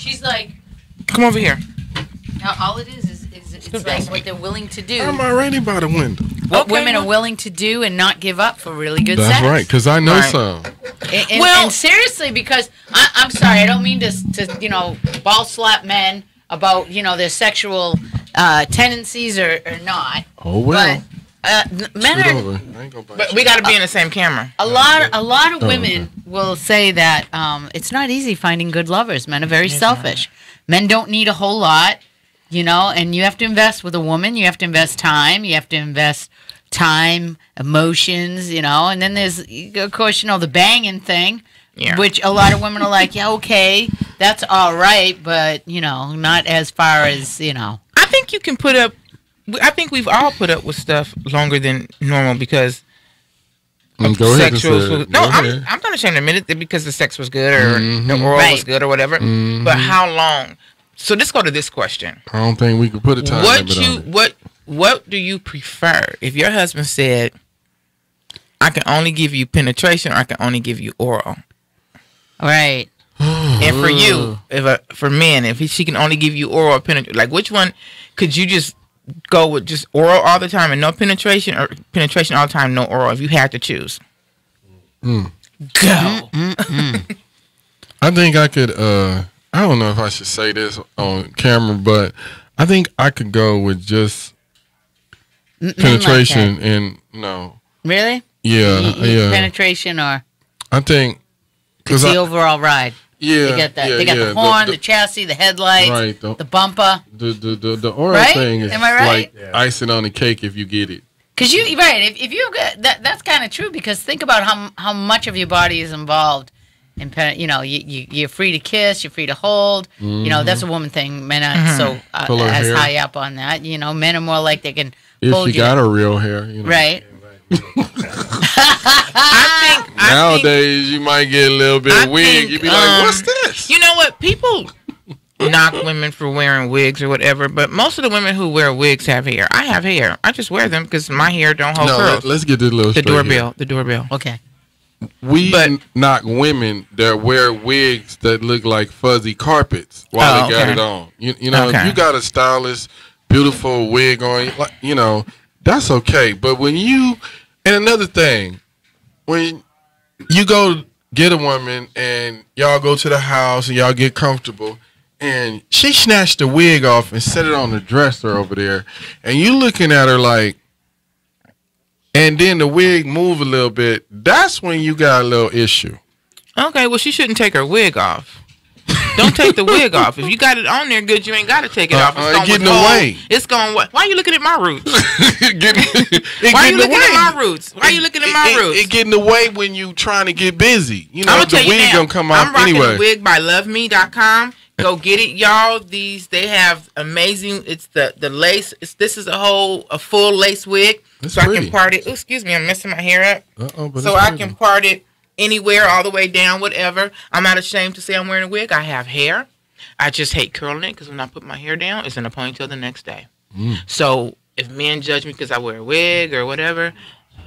She's like. Come over here. Now, all it is it's like what they're willing to do. I'm already by the window. What women are willing to do and not give up for really good sex. That's right, because I know some. And seriously, because I'm sorry, I don't mean to ball slap men about their sexual tendencies or not. Oh well. But men are. But we got to be in the same camera. A lot of women will say that it's not easy finding good lovers. Men are very selfish. Men don't need a whole lot. And you have to invest with a woman. You have to invest time. You have to invest time, emotions, And then there's, of course, the banging thing, which a lot of women are like, yeah, okay, that's all right, but, not as far as, I think you can put up, I think we've all put up with stuff longer than normal because go ahead. I'm not ashamed to admit it because the sex was good or the oral was good or whatever. But how long? So let's go to this question. I don't think we could put a time limit on it. What do you prefer? If your husband said, I can only give you penetration or I can only give you oral. Right. And for you, for men, if she can only give you oral or penetration, like which one could you just go with just oral all the time and no penetration or penetration all the time, no oral if you had to choose? Go. I think I could, I don't know if I should say this on camera, but I think I could go with just penetration like and no. Really? Yeah. Penetration or? I think. It's the overall ride. Yeah. They got the horn, the chassis, the headlights, right, the bumper. The oral thing is like icing on the cake if you get it. Because if you get that's kind of true because think about how much of your body is involved. And you're free to kiss, you're free to hold. That's a woman thing. Men are so as high up on that. Men are more like they can hold you. If you got a real hair, right. I think nowadays you might get a little bit of wig. You'd be like, "What's this?" You know what? People knock women for wearing wigs or whatever, but most of the women who wear wigs have hair. I have hair. I just wear them because my hair don't hold curls. Let's get this little the doorbell. Okay. We knock women that wear wigs that look like fuzzy carpets while they got it on. You know, if you got a stylish, beautiful wig on, that's okay. But when and another thing, when you go get a woman and y'all go to the house and y'all get comfortable, and she snatched the wig off and set it on the dresser over there, and you looking at her like, and then the wig move a little bit, that's when you got a little issue. Okay, well, she shouldn't take her wig off. Don't take the wig off. If you got it on there good, you ain't got to take it off. It's getting away. It's going. Why are you looking at my roots? Why are you looking at my roots? Why are you looking at my roots? It getting away when you trying to get busy. You know, I'm gonna the wig gonna come off I'm rocking anyway. a wig by LoveMe.com. Go get it, y'all. They have amazing. It's the lace. This is a full lace wig. That's so pretty. I can part it. Excuse me, I'm messing my hair up. But so I can part it anywhere, all the way down, whatever. I'm not ashamed to say I'm wearing a wig. I have hair. I just hate curling it because when I put my hair down, it's in a ponytail the next day. So if men judge me because I wear a wig or whatever,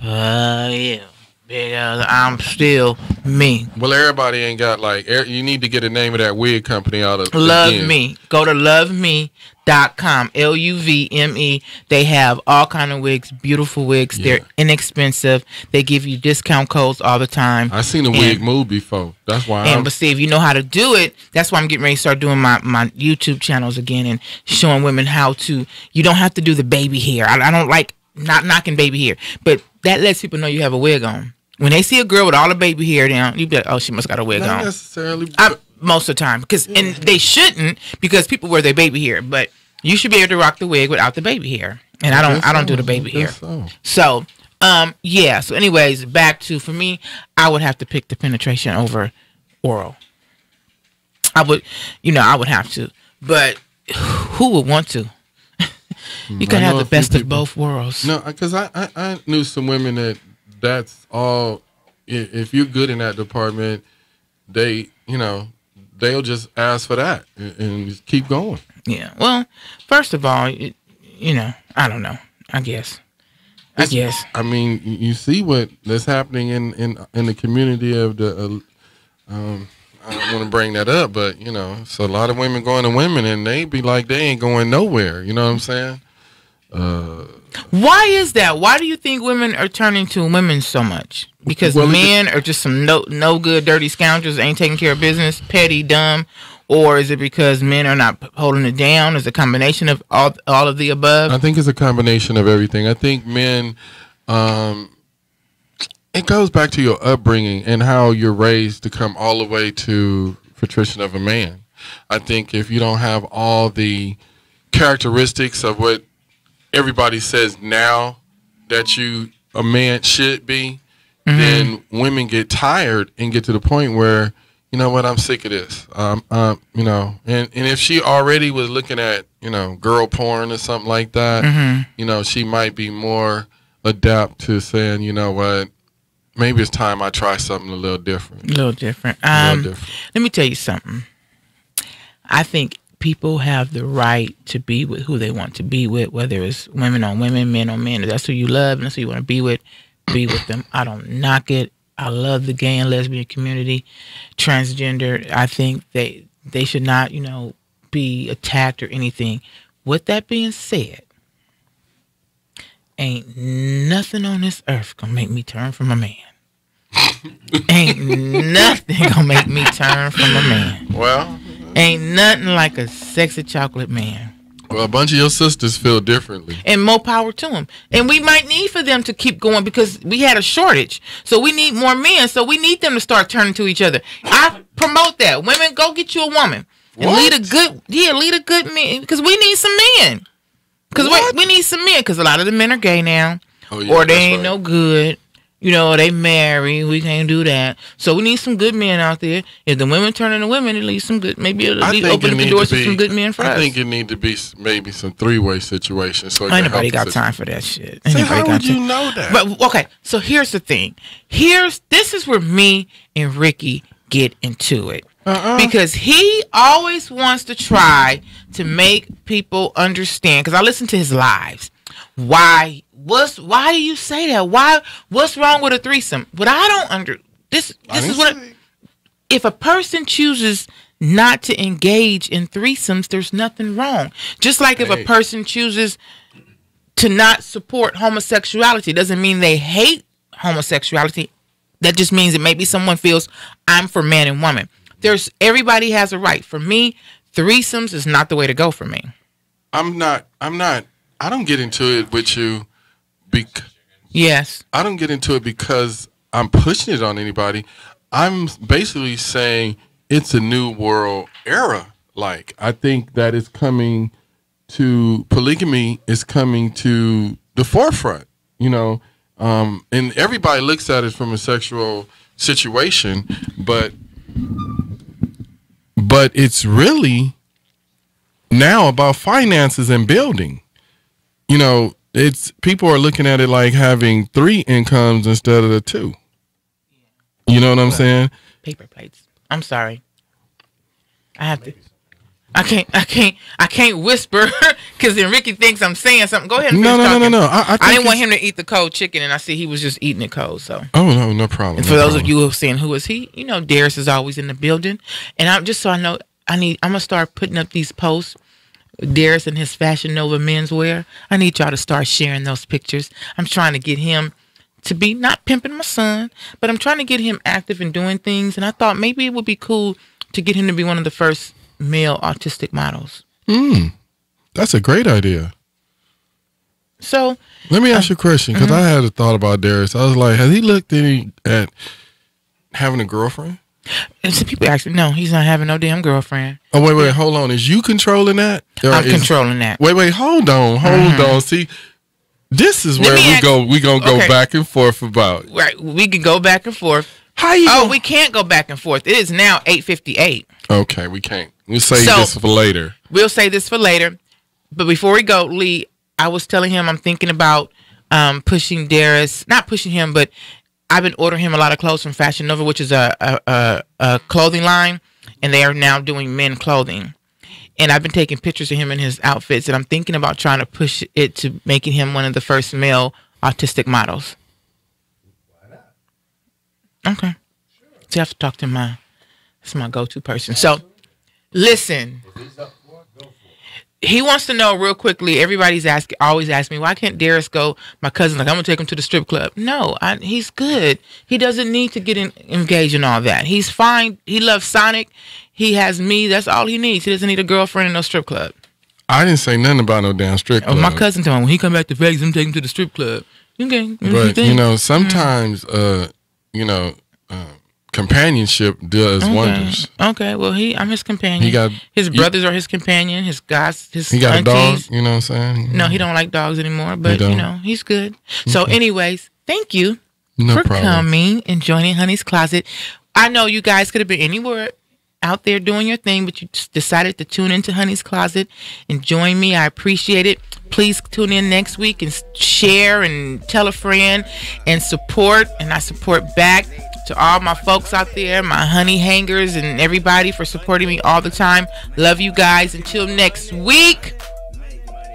yeah. Because I'm still me. Well, everybody ain't got you need to get a name of that wig company out of Love Me. Go to LoveMe.com. LUVME. They have all kind of wigs, beautiful wigs. Yeah. They're inexpensive. They give you discount codes all the time. I seen a wig move before. That's why. But see, if you know how to do it, that's why I'm getting ready to start doing my YouTube channels again and showing women how to. You don't have to do the baby hair. I don't like not knocking baby hair, but that lets people know you have a wig on. When they see a girl with all the baby hair down, you be like, oh, she must got a wig on. Not necessarily. Most of the time. And they shouldn't because people wear their baby hair. But you should be able to rock the wig without the baby hair. And I don't do the baby hair. So, yeah. So anyways, back to, for me, I would have to pick the penetration over oral. I would have to. But who would want to? You can have the best of both worlds. No, because I knew some women that's all. If you're good in that department, they'll just ask for that and just keep going. Yeah. Well, first of all, I don't know. I guess. I mean, you see that's happening in the community of the. I don't want to bring that up, but so a lot of women going to women and they be like they ain't going nowhere. You know what I'm saying? Why is that? Why do you think women are turning to women so much? Because men are just some no good, dirty scoundrels, ain't taking care of business, petty, dumb, or is it because men are not holding it down? Is it a combination of all of the above? I think it's a combination of everything. I think men, it goes back to your upbringing and how you're raised to come all the way to fruition of a man. I think if you don't have all the characteristics of what everybody says now that a man should be, then women get tired and get to the point where, you know what, I'm sick of this. And if she already was looking at, girl porn or something like that, she might be more adapt to saying, you know what, maybe it's time I try something a little different. Let me tell you something. I think people have the right to be with who they want to be with, whether it's women on women, men on men. If that's who you love and that's who you want to be with them. I don't knock it. I love the gay and lesbian community. Transgender, I think they should not, be attacked or anything. With that being said, ain't nothing on this earth gonna make me turn from a man. Ain't nothing gonna make me turn from a man. Well, ain't nothing like a sexy chocolate man. Well, a bunch of your sisters feel differently. And more power to them. And we might need for them to keep going because we had a shortage. So we need more men. So we need them to start turning to each other. I promote that. Women, go get you a woman. And lead a good man. Because we need some men. Because we need some men. Because a lot of the men are gay now. Oh, yeah, or they ain't no good. They marry. We can't do that. So we need some good men out there. If the women turn into women, at least some good. Maybe it'll open up the doors to some good men for us. I think it need to be maybe some three-way situations. So ain't nobody got time for that shit. So how would you know that? But okay, so here's the thing. This is where me and Ricky get into it. Because he always wants to try to make people understand. Because I listen to his lives. Why do you say that? What's wrong with a threesome? But I don't this is what if a person chooses not to engage in threesomes, there's nothing wrong. Just like if a person chooses to not support homosexuality, doesn't mean they hate homosexuality. That just means that maybe someone feels I'm for man and woman. Everybody has a right. For me, threesomes is not the way to go for me. I don't get into it with you yes. I don't get into it because I'm pushing it on anybody. I'm basically saying it's a new world era. Like, I think that it's coming to, polygamy is coming to the forefront, you know, and everybody looks at it from a sexual situation, but it's really now about finances and building. You know, it's people are looking at it like having 3 incomes instead of the 2. You know what I'm saying? Paper plates. I'm sorry. I have to. I can't whisper because then Ricky thinks I'm saying something. Go ahead and finish talking. No. I didn't want him to eat the cold chicken, and I see he was just eating it cold. So. Oh no problem. And for those of you who are saying who is he, you know, Darius is always in the building, and I'm just so I know I'm gonna start putting up these posts. Darius and his Fashion Nova menswear. I need y'all to start sharing those pictures. I'm trying to get him to be not pimping my son, but I'm trying to get him active and doing things. And I thought maybe it would be cool to get him to be one of the first male autistic models. That's a great idea. So let me ask you a question, because I had a thought about Darius. I was like, has he looked at having a girlfriend? And some people ask me, no, he's not having no damn girlfriend. Oh, wait, hold on. Is you controlling that? I'm controlling that. Wait, hold on. See, this is where we gonna go back and forth about. Right, we can go back and forth. We can't go back and forth. It is now 8:58. Okay, we can't. We'll save this for later. We'll say this for later. But before we go, Lee, I was telling him I'm thinking about pushing Darius. Not pushing him, but I've been ordering him a lot of clothes from Fashion Nova, which is a clothing line, and they are now doing men clothing. And I've been taking pictures of him in his outfits, and I'm thinking about trying to push it to making him one of the first male autistic models. Why not? Okay. So you have to talk to that's my go-to person. So, listen. He wants to know real quickly. Everybody's always asking me, why can't Darius go? My cousin's like, I'm gonna take him to the strip club. No, he's good. He doesn't need to get engaged in all that. He's fine. He loves Sonic. He has me. That's all he needs. He doesn't need a girlfriend in no strip club. I didn't say nothing about no damn strip club. My cousin told me when he come back to Vegas, I'm taking him to the strip club. Okay, but you know, sometimes companionship does wonders. Okay, well, I'm his companion. His brothers are his companion. His guys, he got aunties. A dog. You know what I'm saying? No, he don't like dogs anymore. But you know, he's good. Okay. So, anyways, thank you for coming and joining Honey's Closet. I know you guys could have been anywhere out there doing your thing, but you just decided to tune into Honey's Closet and join me. I appreciate it. Please tune in next week and share and tell a friend and support. And I support back to all my folks out there, my honey hangers and everybody for supporting me all the time. Love you guys. Until next week,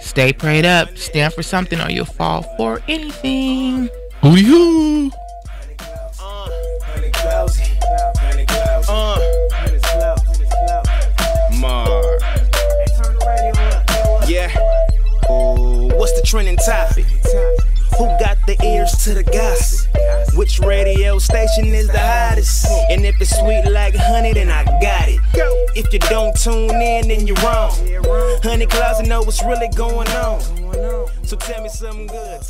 stay prayed up, stand for something, or you'll fall for anything. Ooh-hoo. Yeah. What's the trending topic? Who got the ears to the gossip? Which radio station is the hottest? And if it's sweet like honey, then I got it. If you don't tune in, then you're wrong. Honey Closet know what's really going on. So tell me something good.